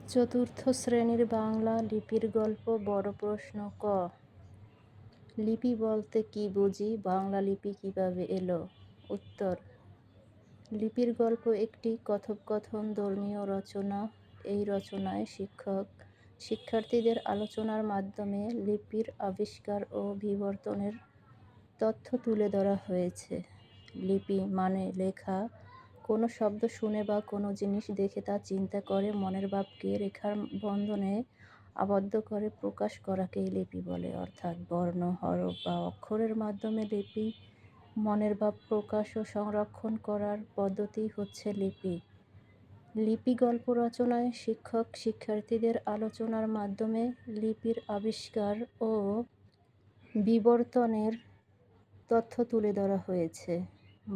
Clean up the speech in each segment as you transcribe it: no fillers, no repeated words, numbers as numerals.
চতুর্থ শ্রেণীর বাংলা লিপির গল্প বড় প্রশ্ন ক। লিপি বলতে কি বুঝি? বাংলা লিপি কিভাবে এলো? উত্তর: লিপির গল্প একটি কথোপকথন ধর্মীয় রচনা। এই রচনায় শিক্ষক শিক্ষার্থীদের আলোচনার মাধ্যমে লিপির আবিষ্কার ও বিবর্তনের তথ্য তুলে ধরা হয়েছে। লিপি মানে লেখা। কোনো শব্দ শুনে বা কোনো জিনিস দেখে তা চিন্তা করে মনের ভাবকে রেখার বন্ধনে আবদ্ধ করে প্রকাশ করাকেই লিপি বলে। অর্থাৎ বর্ণ, হরফ বা অক্ষরের মাধ্যমে লিপি মনের ভাব প্রকাশ ও সংরক্ষণ করার পদ্ধতি হচ্ছে লিপি। লিপি গল্প রচনায় শিক্ষক শিক্ষার্থীদের আলোচনার মাধ্যমে লিপির আবিষ্কার ও বিবর্তনের তথ্য তুলে ধরা হয়েছে।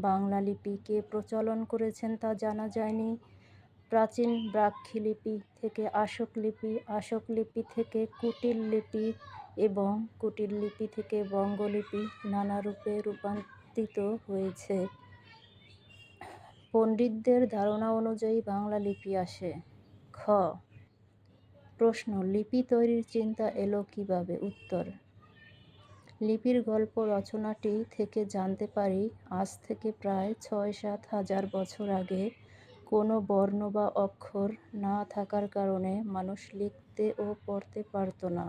বাংলা লিপি কে প্রচলন করেছেন তা জানা যায়নি। প্রাচীন ব্রাহ্মী লিপি থেকে অশোক লিপি, অশোক লিপি থেকে কুটিল লিপি এবং কুটিল লিপি থেকে বঙ্গলিপি নানা রূপে রূপান্তরিত হয়েছে। পণ্ডিতদের ধারণা অনুযায়ী বাংলা লিপি আসে। খ প্রশ্ন: লিপি তৈরির চিন্তা এলো কিভাবে? উত্তর: লিপির গল্প রচনাটি থেকে জানতে পারি আজ থেকে প্রায় ৬-৭ হাজার বছর আগে কোনো বর্ণ বা অক্ষর না থাকার কারণে মানুষ লিখতে ও পড়তে পারত না।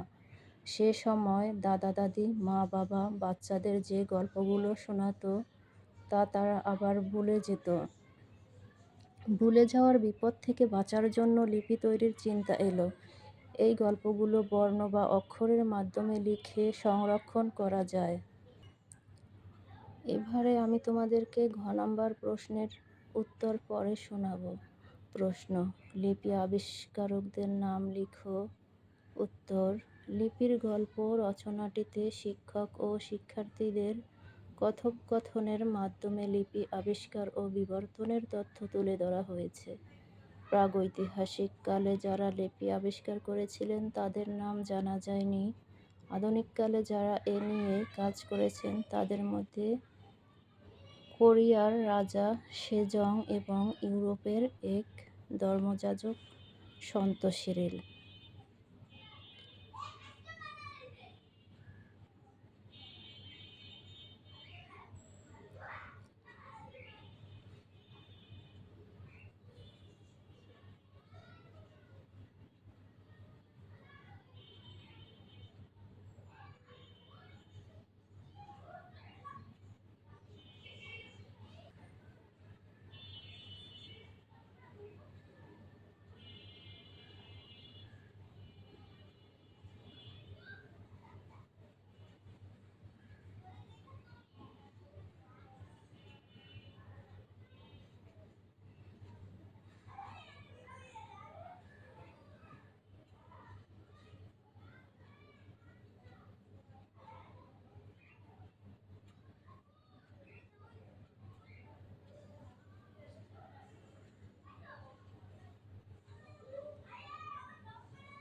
সে সময় দাদা দাদি, মা বাবা বাচ্চাদের যে গল্পগুলো শোনাতো তা তারা আবার ভুলে যেত। ভুলে যাওয়ার বিপদ থেকে বাঁচার জন্য লিপি তৈরির চিন্তা এলো। এই গল্পগুলো বর্ণ বা অক্ষরের মাধ্যমে লিখে সংরক্ষণ করা যায়। এবারে আমি তোমাদেরকে ঘ নাম্বার প্রশ্নের উত্তর পরে শোনাব। প্রশ্ন: লিপি আবিষ্কারকদের নাম লিখো। উত্তর: লিপির গল্প রচনাটিতে শিক্ষক ও শিক্ষার্থীদের কথোপকথনের মাধ্যমে লিপি আবিষ্কার ও বিবর্তনের তথ্য তুলে ধরা হয়েছে। প্রাগৈতিহাসিক কালে যারা লিপি আবিষ্কার করেছিলেন তাদের নাম জানা যায়নি। আধুনিক কালে যারা এ নিয়ে কাজ করেছেন তাদের মধ্যে কোরিয়ার রাজা সেজং এবং ইউরোপের এক ধর্মযাজক সন্ত সিরিল।